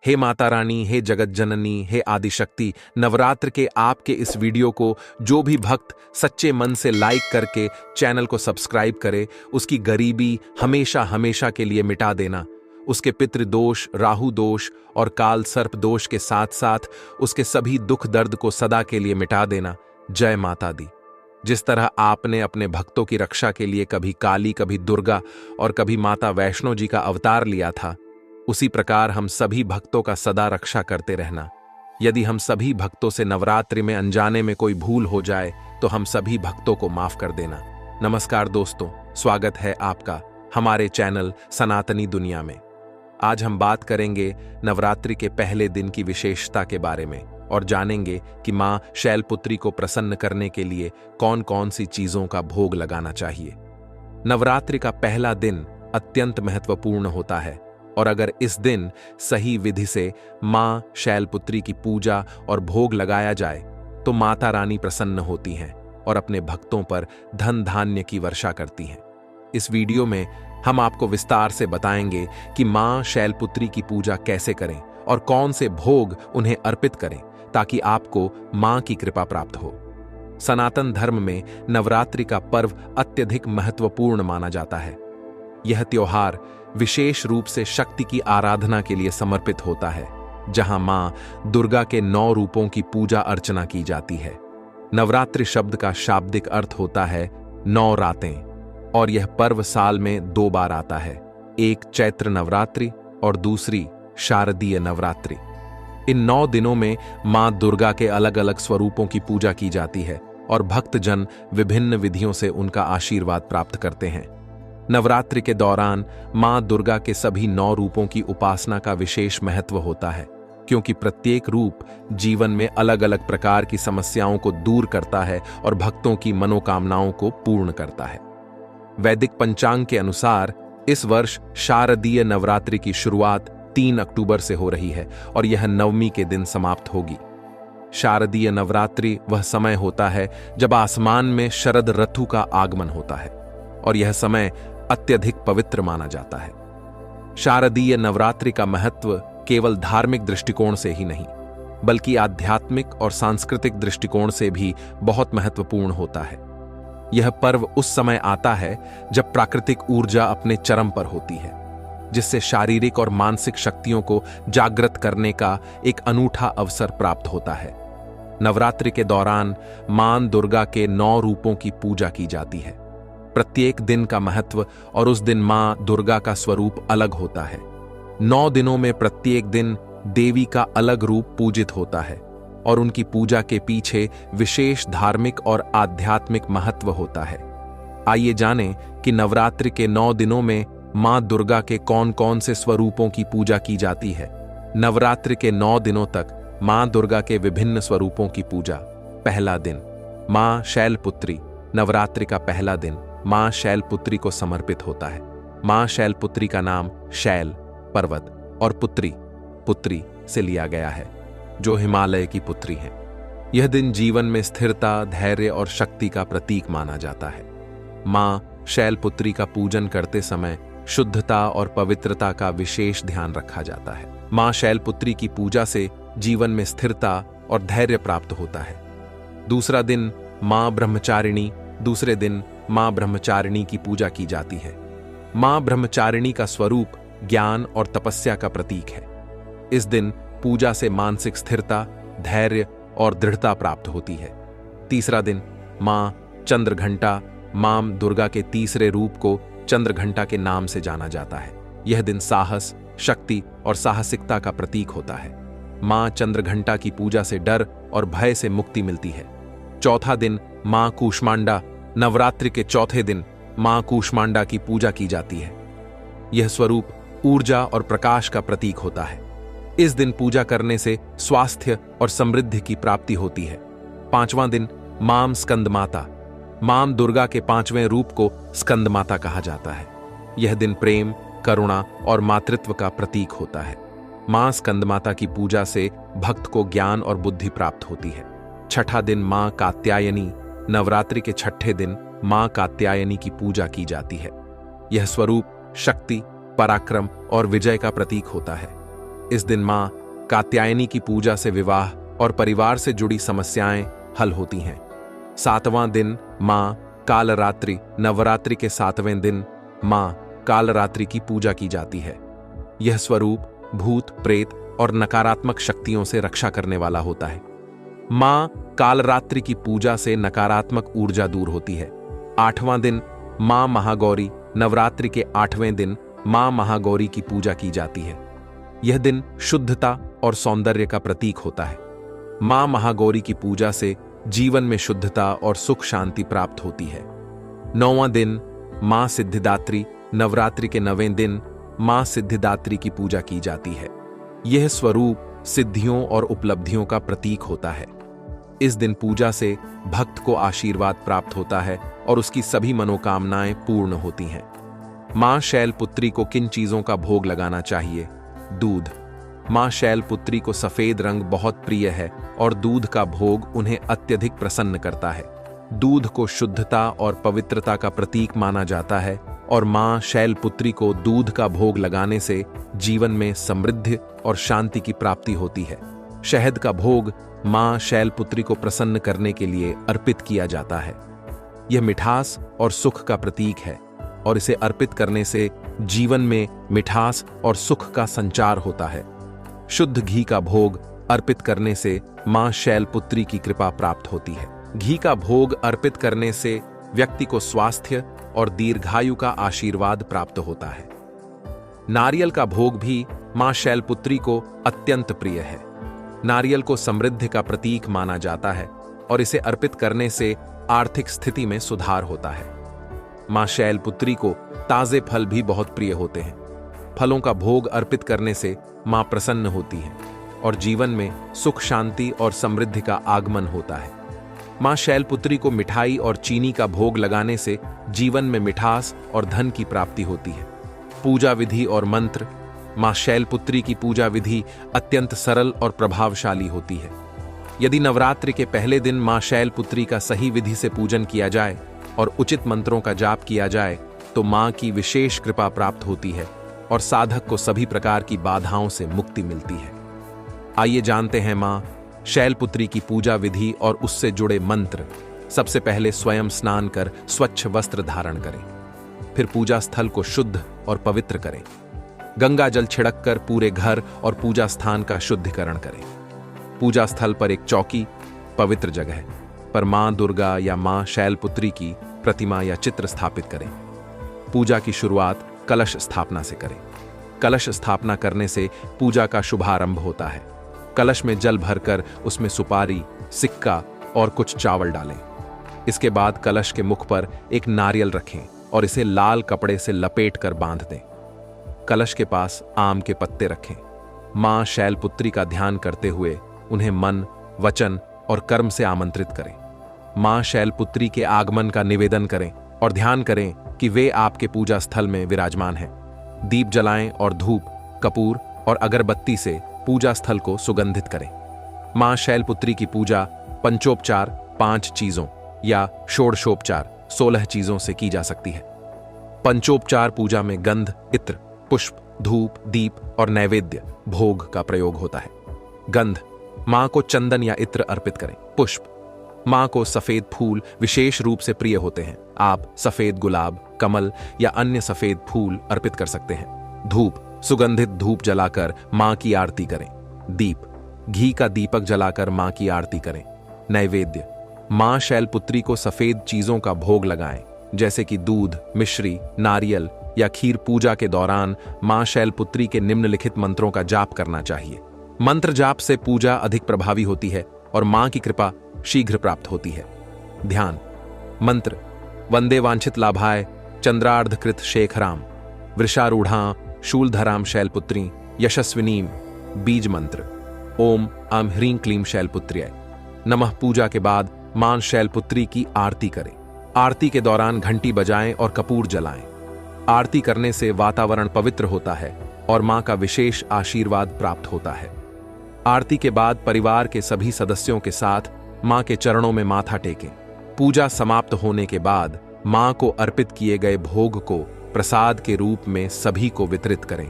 हे माता रानी, हे जगत जननी, हे आदिशक्ति, नवरात्र के आपके इस वीडियो को जो भी भक्त सच्चे मन से लाइक करके चैनल को सब्सक्राइब करे, उसकी गरीबी हमेशा हमेशा के लिए मिटा देना। उसके पितृदोष, राहु दोष और काल सर्प दोष के साथ साथ उसके सभी दुख दर्द को सदा के लिए मिटा देना। जय माता दी। जिस तरह आपने अपने भक्तों की रक्षा के लिए कभी काली, कभी दुर्गा और कभी माता वैष्णो जी का अवतार लिया था, उसी प्रकार हम सभी भक्तों का सदा रक्षा करते रहना। यदि हम सभी भक्तों से नवरात्रि में अनजाने में कोई भूल हो जाए तो हम सभी भक्तों को माफ कर देना। नमस्कार दोस्तों, स्वागत है आपका हमारे चैनल सनातनी दुनिया में। आज हम बात करेंगे नवरात्रि के पहले दिन की विशेषता के बारे में और जानेंगे कि मां शैलपुत्री को प्रसन्न करने के लिए कौन कौन सी चीजों का भोग लगाना चाहिए। नवरात्रि का पहला दिन अत्यंत महत्वपूर्ण होता है और अगर इस दिन सही विधि से मां शैलपुत्री की पूजा और भोग लगाया जाए तो माता रानी प्रसन्न होती हैं और अपने भक्तों पर धन धान्य की वर्षा करती हैं। इस वीडियो में हम आपको विस्तार से बताएंगे कि मां शैलपुत्री की पूजा कैसे करें और कौन से भोग उन्हें अर्पित करें ताकि आपको मां की कृपा प्राप्त हो। सनातन धर्म में नवरात्रि का पर्व अत्यधिक महत्वपूर्ण माना जाता है। यह त्योहार विशेष रूप से शक्ति की आराधना के लिए समर्पित होता है, जहां मां दुर्गा के 9 रूपों की पूजा अर्चना की जाती है। नवरात्रि शब्द का शाब्दिक अर्थ होता है 9 रातें और यह पर्व साल में 2 बार आता है, एक चैत्र नवरात्रि और दूसरी शारदीय नवरात्रि। इन 9 दिनों में मां दुर्गा के अलग अलग स्वरूपों की पूजा की जाती है और भक्तजन विभिन्न विधियों से उनका आशीर्वाद प्राप्त करते हैं। नवरात्रि के दौरान मां दुर्गा के सभी 9 रूपों की उपासना का विशेष महत्व होता है, क्योंकि प्रत्येक रूप जीवन में अलग अलग प्रकार की समस्याओं को दूर करता है और भक्तों की मनोकामनाओं को पूर्ण करता है। वैदिक पंचांग के अनुसार इस वर्ष शारदीय नवरात्रि की शुरुआत 3 अक्टूबर से हो रही है और यह नवमी के दिन समाप्त होगी। शारदीय नवरात्रि वह समय होता है जब आसमान में शरद ऋतु का आगमन होता है और यह समय अत्यधिक पवित्र माना जाता है। शारदीय नवरात्रि का महत्व केवल धार्मिक दृष्टिकोण से ही नहीं, बल्कि आध्यात्मिक और सांस्कृतिक दृष्टिकोण से भी बहुत महत्वपूर्ण होता है। यह पर्व उस समय आता है जब प्राकृतिक ऊर्जा अपने चरम पर होती है, जिससे शारीरिक और मानसिक शक्तियों को जागृत करने का एक अनूठा अवसर प्राप्त होता है। नवरात्रि के दौरान मां दुर्गा के 9 रूपों की पूजा की जाती है। प्रत्येक दिन का महत्व और उस दिन मां दुर्गा का स्वरूप अलग होता है। 9 दिनों में प्रत्येक दिन देवी का अलग रूप पूजित होता है और उनकी पूजा के पीछे विशेष धार्मिक और आध्यात्मिक महत्व होता है। आइए जानें कि नवरात्रि के 9 दिनों में मां दुर्गा के कौन कौन से स्वरूपों की पूजा की जाती है। नवरात्रि के 9 दिनों तक मां दुर्गा के विभिन्न स्वरूपों की पूजा। पहला दिन मां शैलपुत्री। नवरात्रि का पहला दिन मां शैलपुत्री को समर्पित होता है। मां शैलपुत्री का नाम शैल पर्वत और पुत्री से लिया गया है, जो हिमालय की पुत्री हैं। यह दिन जीवन में स्थिरता, धैर्य और शक्ति का प्रतीक माना जाता है। मां शैलपुत्री का पूजन करते समय शुद्धता और पवित्रता का विशेष ध्यान रखा जाता है। मां शैलपुत्री की पूजा से जीवन में स्थिरता और धैर्य प्राप्त होता है। दूसरा दिन मां ब्रह्मचारिणी। दूसरे दिन मां ब्रह्मचारिणी की पूजा की जाती है। मां ब्रह्मचारिणी का स्वरूप ज्ञान और तपस्या का प्रतीक है। इस दिन पूजा से मानसिक स्थिरता, धैर्य और दृढ़ता प्राप्त होती है। तीसरा दिन मां चंद्रघंटा। मां दुर्गा के तीसरे रूप को चंद्रघंटा के नाम से जाना जाता है। यह दिन साहस, शक्ति और साहसिकता का प्रतीक होता है। मां चंद्रघंटा की पूजा से डर और भय से मुक्ति मिलती है। चौथा दिन मां कूष्मांडा। नवरात्रि के चौथे दिन मां कूष्मांडा की पूजा की जाती है। यह स्वरूप ऊर्जा और प्रकाश का प्रतीक होता है। इस दिन पूजा करने से स्वास्थ्य और समृद्धि की प्राप्ति होती है। पांचवां दिन मां स्कंदमाता। मां दुर्गा के 5वें रूप को स्कंदमाता कहा जाता है। यह दिन प्रेम, करुणा और मातृत्व का प्रतीक होता है। मां स्कंदमाता की पूजा से भक्त को ज्ञान और बुद्धि प्राप्त होती है। छठा दिन मां कात्यायनी। नवरात्रि के छठे दिन मां कात्यायनी की पूजा की जाती है। यह स्वरूप शक्ति, पराक्रम और विजय का प्रतीक होता है। इस दिन मां कात्यायनी की पूजा से विवाह और परिवार से जुड़ी समस्याएं हल होती हैं। 7वां दिन मां कालरात्रि, नवरात्रि के 7वें दिन मां कालरात्रि की पूजा की जाती है। यह स्वरूप भूत, प्रेत और नकारात्मक शक्तियों से रक्षा करने वाला होता है। मां कालरात्रि की पूजा से नकारात्मक ऊर्जा दूर होती है। 8वां दिन मां महागौरी, नवरात्रि के 8वें दिन मां महागौरी की पूजा की जाती है। यह दिन शुद्धता और सौंदर्य का प्रतीक होता है। मां महागौरी की पूजा से जीवन में शुद्धता और सुख शांति प्राप्त होती है। 9वां दिन मां सिद्धिदात्री, नवरात्रि के 9वें दिन मां सिद्धिदात्री की पूजा की जाती है। यह स्वरूप सिद्धियों और उपलब्धियों का प्रतीक होता है। इस दिन पूजा से भक्त को आशीर्वाद प्राप्त होता है और उसकी सभी मनोकामनाएं पूर्ण होती हैं। मां शैलपुत्री को किन चीजों का भोग लगाना चाहिए? दूध। मां शैलपुत्री को सफेद रंग बहुत प्रिय है और दूध का भोग उन्हें अत्यधिक प्रसन्न करता है। दूध को शुद्धता और पवित्रता का प्रतीक माना जाता है और मां शैलपुत्री को दूध का भोग लगाने से जीवन में समृद्धि और शांति की प्राप्ति होती है। शहद का भोग मां शैलपुत्री को प्रसन्न करने के लिए अर्पित किया जाता है। यह मिठास और सुख का प्रतीक है और इसे अर्पित करने से जीवन में मिठास और सुख का संचार होता है। शुद्ध घी का भोग अर्पित करने से मां शैलपुत्री की कृपा प्राप्त होती है। घी का भोग अर्पित करने से व्यक्ति को स्वास्थ्य और दीर्घायु का आशीर्वाद प्राप्त होता है। नारियल का भोग भी मां शैलपुत्री को अत्यंत प्रिय है। नारियल को समृद्धि का प्रतीक माना जाता है और इसे अर्पित करने से आर्थिक स्थिति में सुधार होता है। मां शैलपुत्री को ताजे फल भी बहुत प्रिय होते हैं। फलों का भोग अर्पित करने से मां प्रसन्न होती है और जीवन में सुख शांति और समृद्धि का आगमन होता है। मां शैलपुत्री को मिठाई और चीनी का भोग लगाने से जीवन में मिठास और धन की प्राप्ति होती है। पूजा विधि और मंत्र। मां शैलपुत्री की पूजा विधि अत्यंत सरल और प्रभावशाली होती है। यदि नवरात्रि के पहले दिन मां शैलपुत्री का सही विधि से पूजन किया जाए और उचित मंत्रों का जाप किया जाए तो मां की विशेष कृपा प्राप्त होती है और साधक को सभी प्रकार की बाधाओं से मुक्ति मिलती है। आइए जानते हैं मां शैलपुत्री की पूजा विधि और उससे जुड़े मंत्र। सबसे पहले स्वयं स्नान कर स्वच्छ वस्त्र धारण करें। फिर पूजा स्थल को शुद्ध और पवित्र करें। गंगा जल छिड़ककर पूरे घर और पूजा स्थान का शुद्धिकरण करें। पूजा स्थल पर एक चौकी, पवित्र जगह पर मां दुर्गा या मां शैलपुत्री की प्रतिमा या चित्र स्थापित करें। पूजा की शुरुआत कलश स्थापना से करें। कलश स्थापना करने से पूजा का शुभारंभ होता है। कलश में जल भरकर उसमें सुपारी, सिक्का और कुछ चावल डालें। इसके बाद कलश के मुख पर एक नारियल रखें और इसे लाल कपड़े से लपेट कर बांध दें। कलश के पास आम के पत्ते रखें। मां शैलपुत्री का ध्यान करते हुए उन्हें मन, वचन और कर्म से आमंत्रित करें। मां शैलपुत्री के आगमन का निवेदन करें और ध्यान करें कि वे आपके पूजा स्थल में विराजमान हैं। दीप जलाएं और धूप, कपूर और अगरबत्ती से पूजा स्थल को सुगंधित करें। मां शैलपुत्री की पूजा पंचोपचार 5 चीजों या षोडशोपचार 16 चीजों से की जा सकती है। पंचोपचार पूजा में गंध, इत्र, पुष्प, धूप, दीप और नैवेद्य भोग का प्रयोग होता है। गंध, मां को चंदन या इत्र अर्पित करें। पुष्प, मां को सफेद फूल विशेष रूप से प्रिय होते हैं। आप सफेद गुलाब, कमल या अन्य सफेद फूल अर्पित कर सकते हैं। धूप, सुगंधित धूप जलाकर मां की आरती करें। दीप, घी का दीपक जलाकर मां की आरती करें। नैवेद्य, मां शैलपुत्री को सफेद चीजों का भोग लगाएं, जैसे कि दूध, मिश्री, नारियल या खीर। पूजा के दौरान मां शैलपुत्री के निम्नलिखित मंत्रों का जाप करना चाहिए। मंत्र जाप से पूजा अधिक प्रभावी होती है और मां की कृपा शीघ्र प्राप्त होती है। ध्यान मंत्र: वंदे वांछित लाभाय चंद्रार्धकृत शेखराम वृषारूढ़ां शूलधराम शैलपुत्री यशस्विनीम। बीज मंत्र: ओम आम ह्रीं क्लीं शैलपुत्र्यै नमः। पूजा के बाद मां शैलपुत्री की आरती करें। आरती के दौरान घंटी बजाएं और कपूर जलाएं। आरती करने से वातावरण पवित्र होता है और मां का विशेष आशीर्वाद प्राप्त होता है। आरती के बाद परिवार के सभी सदस्यों के साथ मां के चरणों में माथा टेकें। पूजा समाप्त होने के बाद मां को अर्पित किए गए भोग को प्रसाद के रूप में सभी को वितरित करें।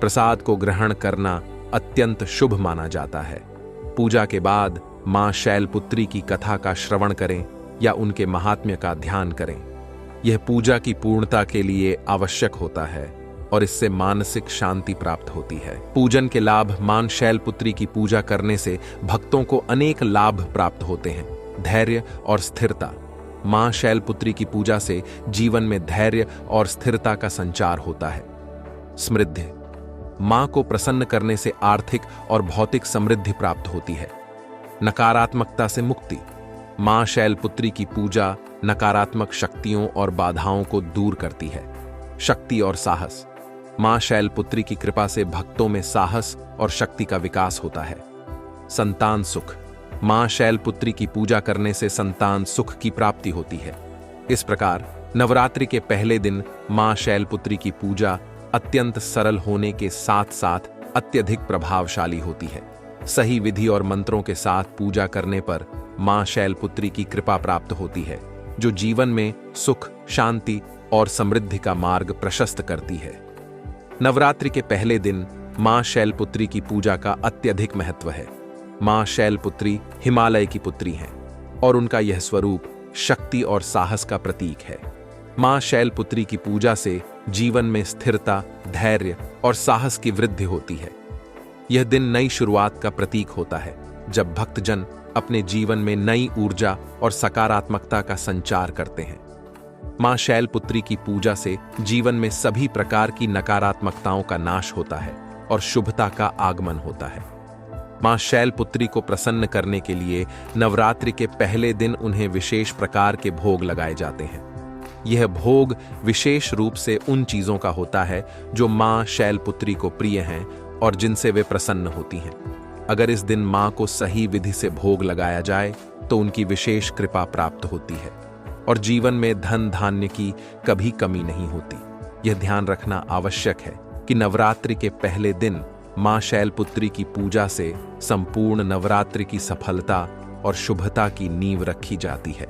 प्रसाद को ग्रहण करना अत्यंत शुभ माना जाता है। पूजा के बाद मां शैलपुत्री की कथा का श्रवण करें या उनके महात्म्य का ध्यान करें। यह पूजा की पूर्णता के लिए आवश्यक होता है और इससे मानसिक शांति प्राप्त होती है। पूजन के लाभ। मां शैलपुत्री की पूजा करने से भक्तों को अनेक लाभ प्राप्त होते हैं। धैर्य और स्थिरता। मां शैलपुत्री की पूजा से जीवन में धैर्य और स्थिरता का संचार होता है। समृद्धि। मां को प्रसन्न करने से आर्थिक और भौतिक समृद्धि प्राप्त होती है। नकारात्मकता से मुक्ति। मां शैलपुत्री की पूजा नकारात्मक शक्तियों और बाधाओं को दूर करती है। शक्ति और साहस। मां शैलपुत्री की कृपा से भक्तों में साहस और शक्ति का विकास होता है। संतान सुख। मां शैलपुत्री की पूजा करने से संतान सुख की प्राप्ति होती है। इस प्रकार नवरात्रि के पहले दिन मां शैलपुत्री की पूजा अत्यंत सरल होने के साथ साथ अत्यधिक प्रभावशाली होती है। सही विधि और मंत्रों के साथ पूजा करने पर मां शैलपुत्री की कृपा प्राप्त होती है, जो जीवन में सुख, शांति और समृद्धि का मार्ग प्रशस्त करती है। नवरात्रि के पहले दिन मां शैलपुत्री की पूजा का अत्यधिक महत्व है। मां शैलपुत्री हिमालय की पुत्री हैं और उनका यह स्वरूप शक्ति और साहस का प्रतीक है। मां शैलपुत्री की पूजा से जीवन में स्थिरता, धैर्य और साहस की वृद्धि होती है। यह दिन नई शुरुआत का प्रतीक होता है, जब भक्तजन अपने जीवन में नई ऊर्जा और सकारात्मकता का संचार करते हैं। मां शैलपुत्री की पूजा से जीवन में सभी प्रकार की नकारात्मकताओं का नाश होता है और शुभता का आगमन होता है। मां शैलपुत्री को प्रसन्न करने के लिए नवरात्रि के पहले दिन उन्हें विशेष प्रकार के भोग लगाए जाते हैं। यह भोग विशेष रूप से उन चीजों का होता है जो मां शैलपुत्री को प्रिय हैं और जिनसे वे प्रसन्न होती हैं। अगर इस दिन मां को सही विधि से भोग लगाया जाए तो उनकी विशेष कृपा प्राप्त होती है और जीवन में धन धान्य की कभी कमी नहीं होती। यह ध्यान रखना आवश्यक है कि नवरात्रि के पहले दिन मां शैलपुत्री की पूजा से संपूर्ण नवरात्रि की सफलता और शुभता की नींव रखी जाती है।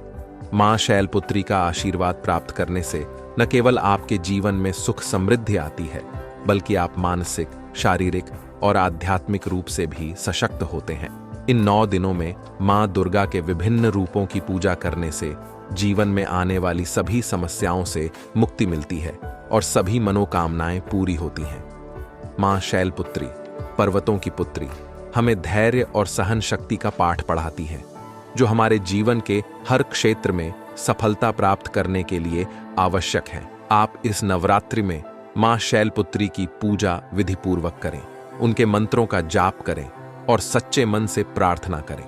मां शैलपुत्री का आशीर्वाद प्राप्त करने से न केवल आपके जीवन में सुख समृद्धि आती है, बल्कि आप मानसिक, शारीरिक और आध्यात्मिक रूप से भी सशक्त होते हैं। इन 9 दिनों में मां दुर्गा के विभिन्न रूपों की पूजा करने से जीवन में आने वाली सभी समस्याओं से मुक्ति मिलती है और सभी मनोकामनाएं पूरी होती हैं। मां शैलपुत्री, पर्वतों की पुत्री, हमें धैर्य और सहन शक्ति का पाठ पढ़ाती है, जो हमारे जीवन के हर क्षेत्र में सफलता प्राप्त करने के लिए आवश्यक है। आप इस नवरात्रि में मां शैलपुत्री की पूजा विधिपूर्वक करें, उनके मंत्रों का जाप करें और सच्चे मन से प्रार्थना करें।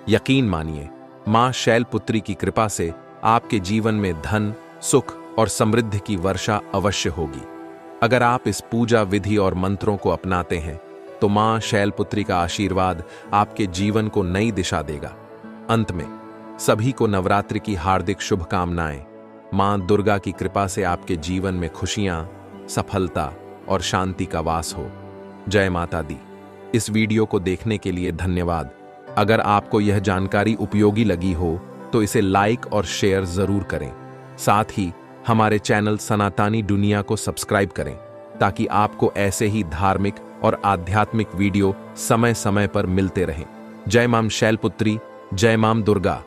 यकीन मानिए, मां शैलपुत्री की कृपा से आपके जीवन में धन, सुख और समृद्धि की वर्षा अवश्य होगी। अगर आप इस पूजा विधि और मंत्रों को अपनाते हैं तो मां शैलपुत्री का आशीर्वाद आपके जीवन को नई दिशा देगा। अंत में सभी को नवरात्रि की हार्दिक शुभकामनाएं। मां दुर्गा की कृपा से आपके जीवन में खुशियां, सफलता और शांति का वास हो। जय माता दी। इस वीडियो को देखने के लिए धन्यवाद। अगर आपको यह जानकारी उपयोगी लगी हो तो इसे लाइक और शेयर जरूर करें। साथ ही हमारे चैनल सनातनी दुनिया को सब्सक्राइब करें ताकि आपको ऐसे ही धार्मिक और आध्यात्मिक वीडियो समय समय पर मिलते रहें। जय मां शैलपुत्री, जय मां दुर्गा।